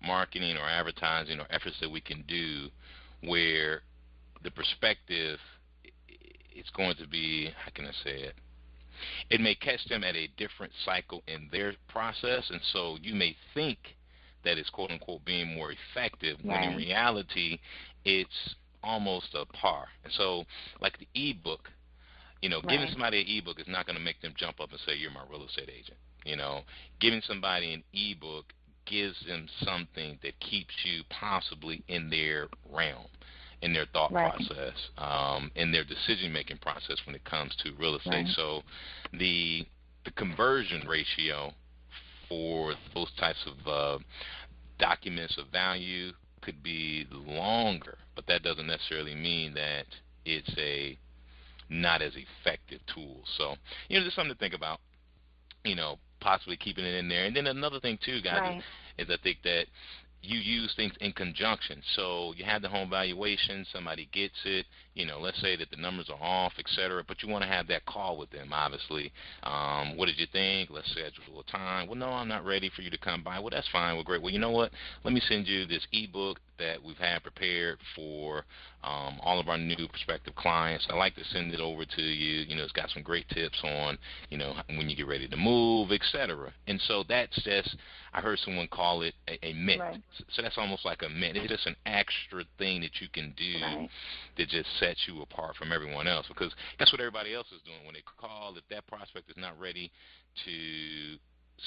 marketing or advertising or efforts that we can do where the perspective is going to be, how can I say it? It may catch them at a different cycle in their process, and so you may think that it's quote-unquote being more effective, when in reality it's almost a par. And so, like the ebook, giving somebody an ebook is not going to make them jump up and say, you're my real estate agent. Giving somebody an ebook gives them something that keeps you possibly in their realm, in their thought process, in their decision-making process when it comes to real estate. Right. So the conversion ratio for those types of documents of value could be longer but that doesn't necessarily mean that it's a not as effective tool. So, just something to think about, possibly keeping it in there. And then another thing too, guys, Right. is I think that you use things in conjunction. So you have the home valuation, somebody gets it, let's say that the numbers are off, et cetera, but you want to have that call with them, obviously. What did you think? Let's schedule a time. Well, no, I'm not ready for you to come by. Well, that's fine. Well, great. Well, you know what? Let me send you this ebook that we've had prepared for all of our new prospective clients. I like to send it over to you. It's got some great tips on, when you get ready to move, et cetera. And so that's just, I heard someone call it a mint. Right. So that's almost like a mint. It's just an extra thing that you can do that just sets you apart from everyone else, because that's what everybody else is doing. When they call, if that prospect is not ready to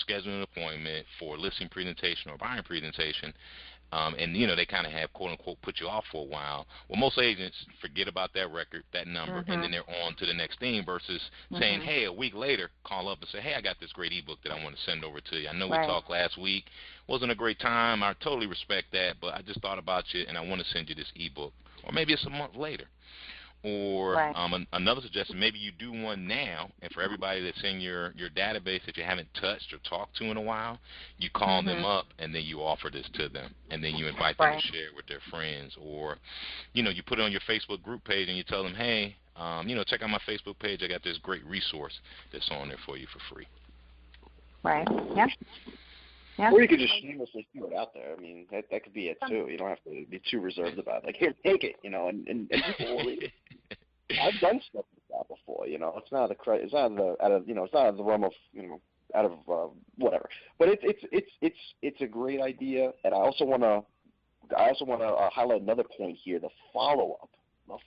schedule an appointment for listing presentation or buying presentation, and they kind of have quote unquote put you off for a while. Well, most agents forget about that record, that number, and then they're on to the next thing versus saying, hey, a week later, call up and say, hey, I got this great ebook that I want to send over to you. I know we talked last week, wasn't a great time. I totally respect that, but I just thought about you and I want to send you this ebook. Or maybe it's a month later. Or another suggestion, maybe you do one now, and for everybody that's in your database that you haven't touched or talked to in a while, you call them up and then you offer this to them, and then you invite them to share it with their friends. Or, you put it on your Facebook group page and you tell them, hey, check out my Facebook page. I got this great resource that's on there for you for free. Right. Yeah. Yeah. Or you could just shamelessly throw it out there. I mean, that could be it too. You don't have to be too reserved about it. Like, here, take it, and people will read it. I've done stuff like that before. It's not it's not out of the realm of out of whatever. But it's a great idea, and I also want to highlight another point here: the follow up, and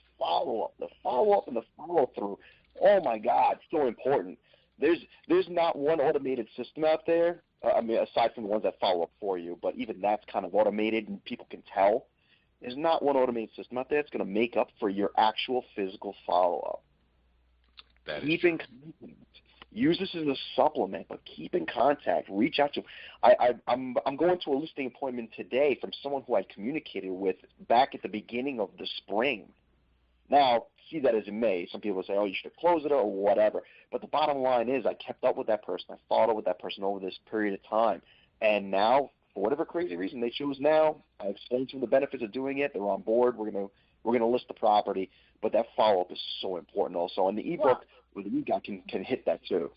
the follow through. Oh my God, so important. There's not one automated system out there. Aside from the ones that follow up for you, but even that's kind of automated and people can tell. There's not one automated system out there that's going to make up for your actual physical follow-up. Keep in contact. Use this as a supplement, but keep in contact. Reach out to. I'm going to a listing appointment today from someone who I communicated with back at the beginning of the spring. Now, see that as it may. Some people say, oh, you should close it or whatever. But the bottom line is I kept up with that person. I followed with that person over this period of time. And now, for whatever crazy reason they choose now, I explained to them the benefits of doing it. They're on board. We're gonna list the property. But that follow-up is so important also. And the ebook with the e-guide can hit that too.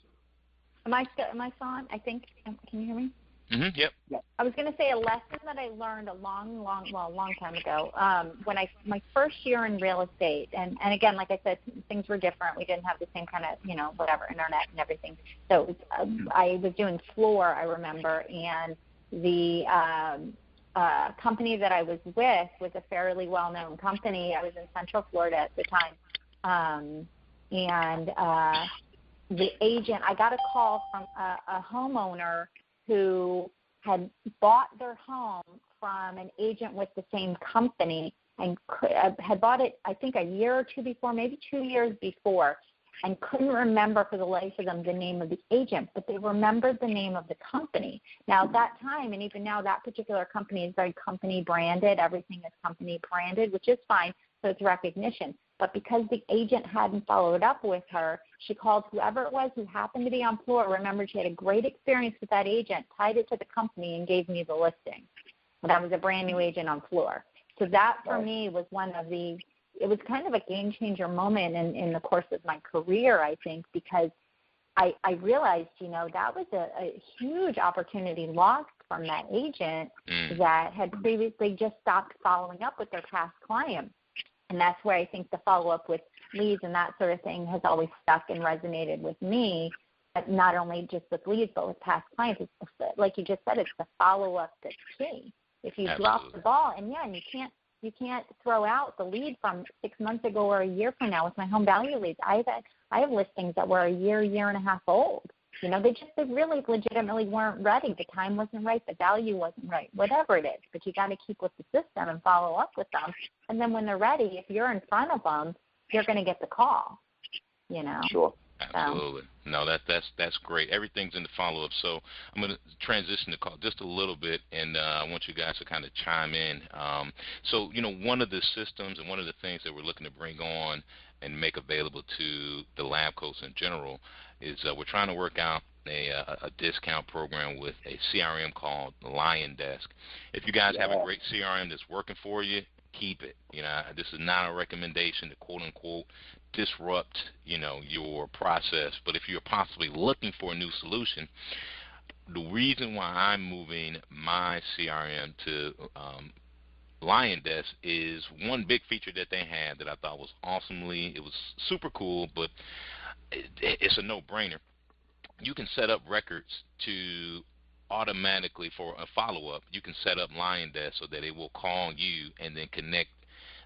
Am I still on? I think. Can you hear me? Mm-hmm, yep. I was going to say a lesson that I learned a long time ago when my first year in real estate, and again, like I said, things were different. We didn't have the same kind of, internet and everything. So I was doing floor, I remember, and the company that I was with was a fairly well-known company. I was in Central Florida at the time. And the agent, I got a call from a homeowner who had bought their home from an agent with the same company and had bought it, I think, a year or two before, maybe 2 years before, and couldn't remember for the life of them the name of the agent, but they remembered the name of the company. Now, at that time, and even now, that particular company is very company branded. Everything is company branded, which is fine, so it's recognition. But because the agent hadn't followed up with her, she called whoever it was who happened to be on floor, remembered she had a great experience with that agent, tied it to the company, and gave me the listing. And I was a brand new agent on floor. So that, for me, was it was kind of a game-changer moment in the course of my career, I think, because I realized, that was a huge opportunity lost from that agent that had previously just stopped following up with their past client. And that's where I think the follow-up with leads and that sort of thing has always stuck and resonated with me, but not only just with leads but with past clients. It's like you just said, it's the follow-up that's key. If you drop the ball, and you can't throw out the lead from 6 months ago or a year from now with my home value leads. I have listings that were a year and a half old. They really legitimately weren't ready. The time wasn't right. The value wasn't right, whatever it is. But you got to keep with the system and follow up with them. And then when they're ready, if you're in front of them, you're going to get the call, Sure. Absolutely. No, that's great. Everything's in the follow-up. So I'm going to transition the call just a little bit, and I want you guys to kind of chime in. So, one of the systems and one of the things that we're looking to bring on and make available to the lab coats in general is we're trying to work out a discount program with a CRM called Lion Desk. If you guys have a great CRM that's working for you, keep it. This is not a recommendation to quote-unquote disrupt, your process. But if you're possibly looking for a new solution, the reason why I'm moving my CRM to Lion Desk is one big feature that they had that I thought was it was super cool, but it's a no-brainer. You can set up records to automatically for a follow-up. You can set up Lion Desk so that it will call you and then connect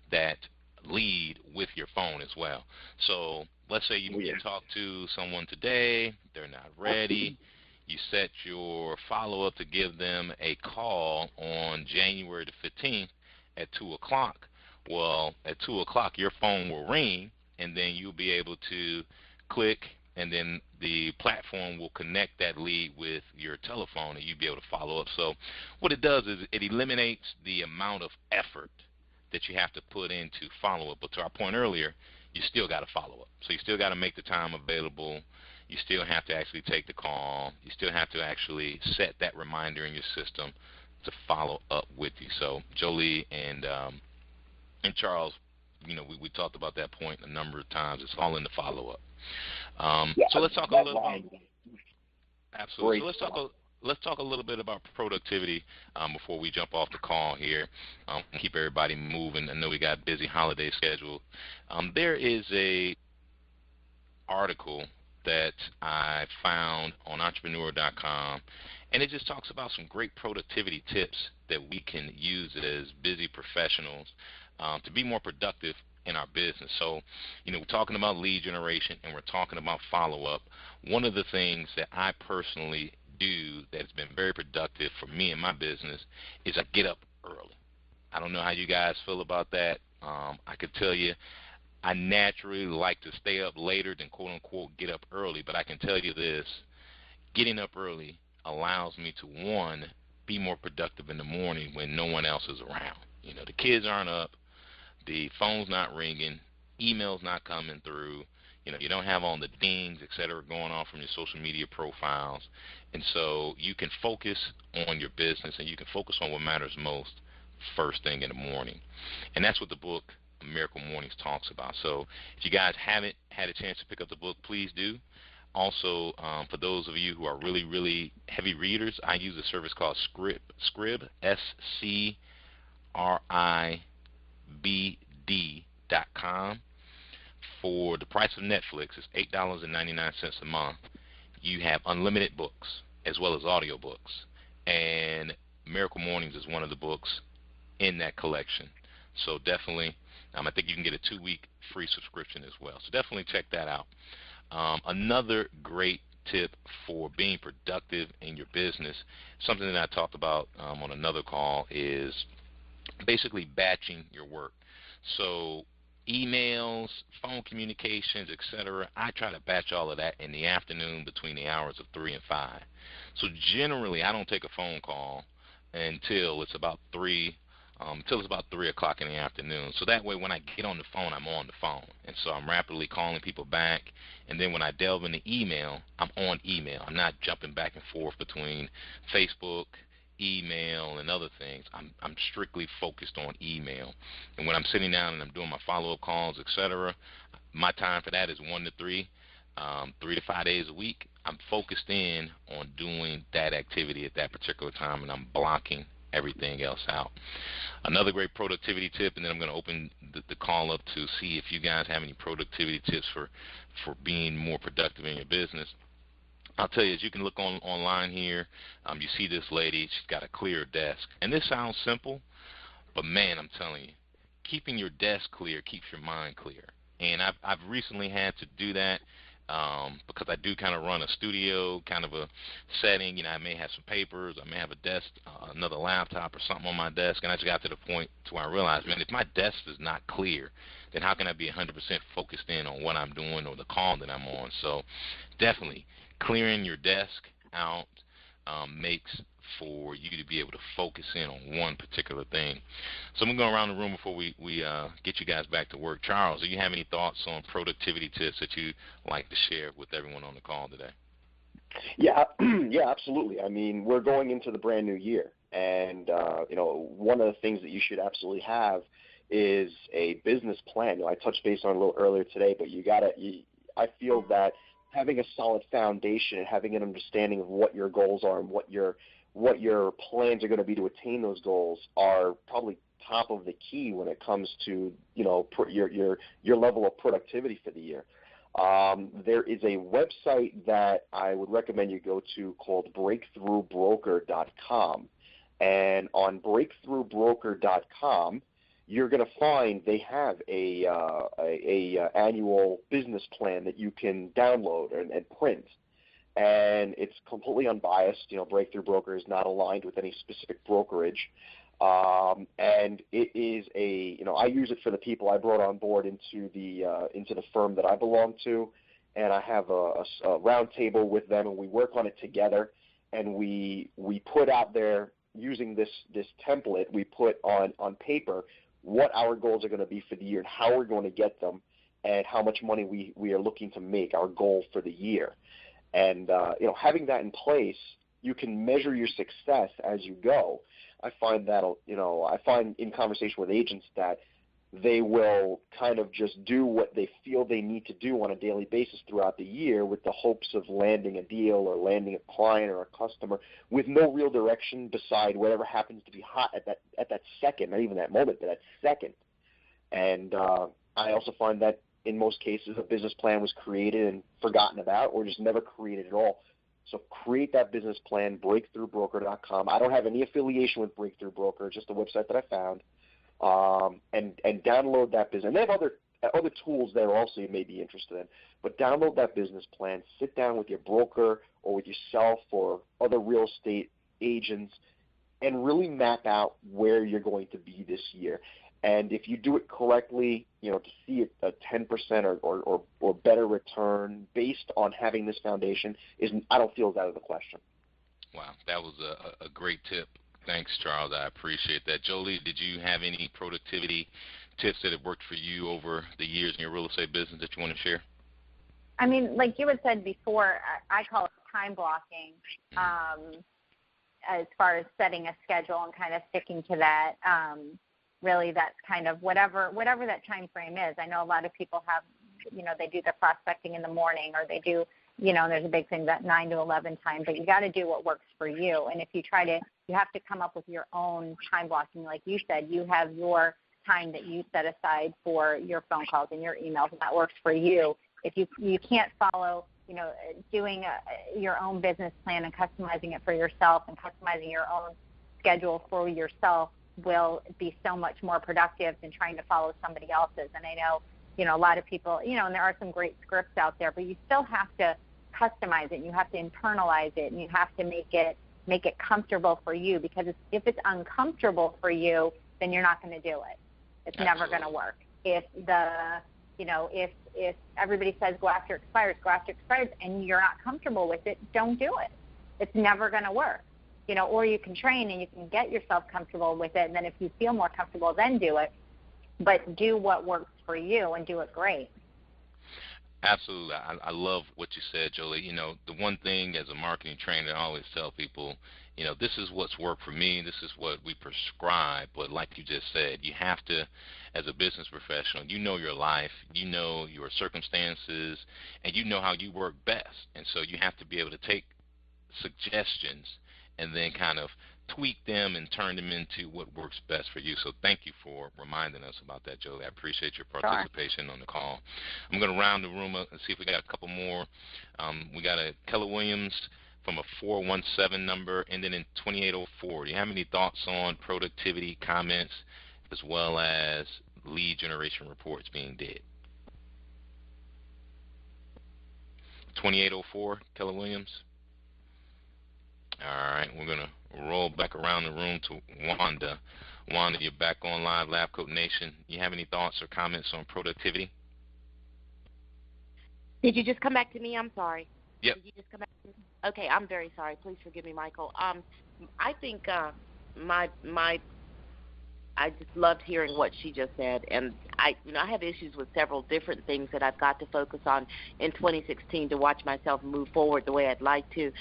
that lead with your phone as well. So let's say you talk to someone today, they're not ready. You set your follow-up to give them a call on January the 15th at 2 o'clock. Well, at 2 o'clock, your phone will ring, and then you'll be able to click, and then the platform will connect that lead with your telephone, and you'll be able to follow up. So what it does is it eliminates the amount of effort that you have to put into follow-up. But to our point earlier, you still got to follow up. So you still got to make the time available. You still have to actually take the call. You still have to actually set that reminder in your system to follow up with you. So Jolie and Charles, we talked about that point a number of times. It's all in the follow-up. So let's talk a little about absolutely. So let's talk a little bit about productivity before we jump off the call here. Keep everybody moving. I know we got a busy holiday schedule. There is a article that I found on entrepreneur.com, and it just talks about some great productivity tips that we can use as busy professionals to be more productive in our business. So, we're talking about lead generation and we're talking about follow-up. One of the things that I personally do that's been very productive for me and my business is I get up early. I don't know how you guys feel about that. I could tell you I naturally like to stay up later than quote-unquote get up early, but I can tell you this, getting up early allows me to, one, be more productive in the morning when no one else is around. The kids aren't up, the phone's not ringing, email's not coming through, you don't have all the dings, et cetera, going on from your social media profiles. And so you can focus on your business and you can focus on what matters most first thing in the morning. And that's what the book Miracle Mornings talks about. So if you guys haven't had a chance to pick up the book, please do. Also, for those of you who are really, really heavy readers, I use a service called Scrib, SCRIBD.com. For the price of Netflix, it's $8.99 a month. You have unlimited books as well as audiobooks. And Miracle Mornings is one of the books in that collection. So definitely, I think you can get a 2-week free subscription as well. So definitely check that out. Another great tip for being productive in your business, something that I talked about on another call, is basically batching your work. So emails, phone communications, etc. I try to batch all of that in the afternoon between the hours of 3 and 5. So generally, I don't take a phone call until it's about 3 o'clock in the afternoon. So that way, when I get on the phone, I'm on the phone. And so I'm rapidly calling people back. And then when I delve into email, I'm on email. I'm not jumping back and forth between Facebook, email, and other things. I'm strictly focused on email. And when I'm sitting down and I'm doing my follow-up calls, etc., my time for that is 1 to 3, 3 to 5 days a week. I'm focused in on doing that activity at that particular time, and I'm blocking everything else out. Another great productivity tip, and then I'm going to open the call up to see if you guys have any productivity tips for being more productive in your business. I'll tell you, as you can look online here, you see this lady, she's got a clear desk. And this sounds simple, but man, I'm telling you, keeping your desk clear keeps your mind clear. And I've recently had to do that because I do kind of run a studio kind of a setting. I may have some papers, I may have a desk, another laptop or something on my desk, and I just got to the point to where I realized, man, if my desk is not clear, then how can I be 100% focused in on what I'm doing or the call that I'm on? So definitely clearing your desk out makes for you to be able to focus in on one particular thing. So I'm going to go around the room before we get you guys back to work. Charles, do you have any thoughts on productivity tips that you'd like to share with everyone on the call today? Yeah, yeah, absolutely. I mean, we're going into the brand new year, and one of the things that you should absolutely have is a business plan. I touched base on it a little earlier today, but I feel that having a solid foundation and having an understanding of what your goals are and what your plans are going to be to attain those goals are probably top of the key when it comes to your level of productivity for the year. There is a website that I would recommend you go to called breakthroughbroker.com, and on breakthroughbroker.com you're going to find they have a annual business plan that you can download and print. And it's completely unbiased. Breakthrough Broker is not aligned with any specific brokerage. And it is I use it for the people I brought on board into the firm that I belong to. And I have a round table with them, and we work on it together. And we put out there, using this template, we put on paper what our goals are going to be for the year and how we're going to get them and how much money we are looking to make, our goal for the year. And, having that in place, you can measure your success as you go. I find in conversation with agents that they will kind of just do what they feel they need to do on a daily basis throughout the year with the hopes of landing a deal or landing a client or a customer with no real direction beside whatever happens to be hot at that second, not even that moment, but that second. And I also find that in most cases a business plan was created and forgotten about or just never created at all. So create that business plan, breakthroughbroker.com. I don't have any affiliation with Breakthrough Broker, just a website that I found. And download that business. And they have other tools there also you may be interested in. But download that business plan, sit down with your broker or with yourself or other real estate agents, and really map out where you're going to be this year. And if you do it correctly, to see a 10% or better return based on having this foundation I don't feel is out of the question. Wow, that was a great tip. Thanks, Charles. I appreciate that. Jolie, did you have any productivity tips that have worked for you over the years in your real estate business that you want to share? I mean, like you had said before, I call it time blocking, as far as setting a schedule and kind of sticking to that. Really, that's kind of whatever that time frame is. I know a lot of people have, they do their prospecting in the morning, or they do, there's a big thing, that 9 to 11 time, but you got to do what works for you. And if you have to come up with your own time blocking. Like you said, you have your time that you set aside for your phone calls and your emails, and that works for you. If you can't follow, doing your own business plan and customizing it for yourself and customizing your own schedule for yourself will be so much more productive than trying to follow somebody else's. And I know, a lot of people, and there are some great scripts out there, but you still have to customize it, and you have to internalize it, and you have to make it comfortable for you, because if it's uncomfortable for you, then you're not going to do it. It's never going to work. If if everybody says go after expires, and you're not comfortable with it, don't do it. It's never going to work. Or you can train and you can get yourself comfortable with it, and then if you feel more comfortable, then do it. But do what works for you and do it great. Absolutely. I love what you said, Jolie. The one thing as a marketing trainer, I always tell people, this is what's worked for me. This is what we prescribe. But like you just said, you have to, as a business professional, your life, your circumstances, and how you work best. And so you have to be able to take suggestions and then kind of tweak them and turn them into what works best for you. So thank you for reminding us about that, Jolie. I appreciate your participation on the call. I'm going to round the room up and see if we got a couple more. We got a Keller Williams from a 417 number ending in 2804. Do you have any thoughts on productivity comments as well as lead generation reports being dead? 2804, Keller Williams. All right, we're going to roll back around the room to Wanda. Wanda, you're back on live, LabCoat Nation. You have any thoughts or comments on productivity? Did you just come back to me? I'm sorry. Yep. Did you just come back to me? Okay, I'm very sorry. Please forgive me, Michael. I think I just loved hearing what she just said, and I have issues with several different things that I've got to focus on in 2016 to watch myself move forward the way I'd like to.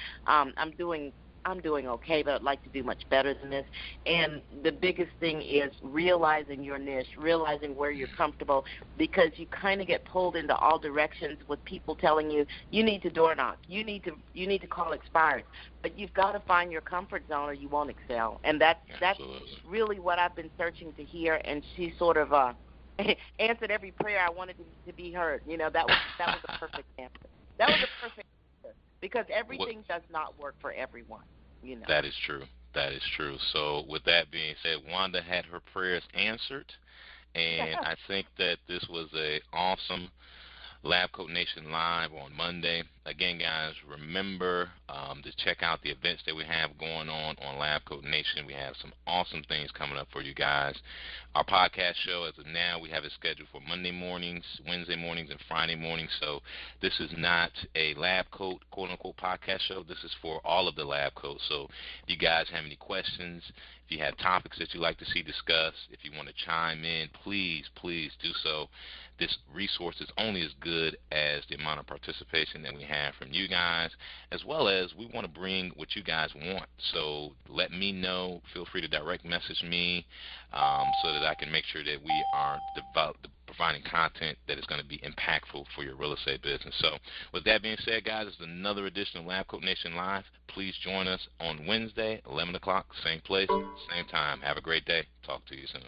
I'm doing okay, but I'd like to do much better than this. And the biggest thing is realizing your niche, realizing where you're comfortable, because you kind of get pulled into all directions with people telling you you need to door knock, you need to call expired, but you've got to find your comfort zone or you won't excel. And that's really what I've been searching to hear. And she sort of answered every prayer I wanted to be heard. That was a perfect answer. That was a perfect answer, because everything does not work for everyone. That is true. That is true. So with that being said, Wanda had her prayers answered, and I think that this was a awesome LabCoat Nation Live on Monday. Again, guys, remember to check out the events that we have going on LabCoat Nation. We have some awesome things coming up for you guys. Our podcast show, as of now, we have it scheduled for Monday mornings, Wednesday mornings, and Friday mornings. So this is not a LabCoat, quote-unquote, podcast show. This is for all of the LabCoat. So if you guys have any questions, if you have topics that you'd like to see discussed, if you want to chime in, please do so. This resource is only as good as the amount of participation that we have from you guys, as well as we want to bring what you guys want. So let me know. Feel free to direct message me so that I can make sure that we are providing content that is going to be impactful for your real estate business. So with that being said, guys, it's another edition of LabCoat Nation Live. Please join us on Wednesday, 11 o'clock, same place, same time. Have a great day. Talk to you soon.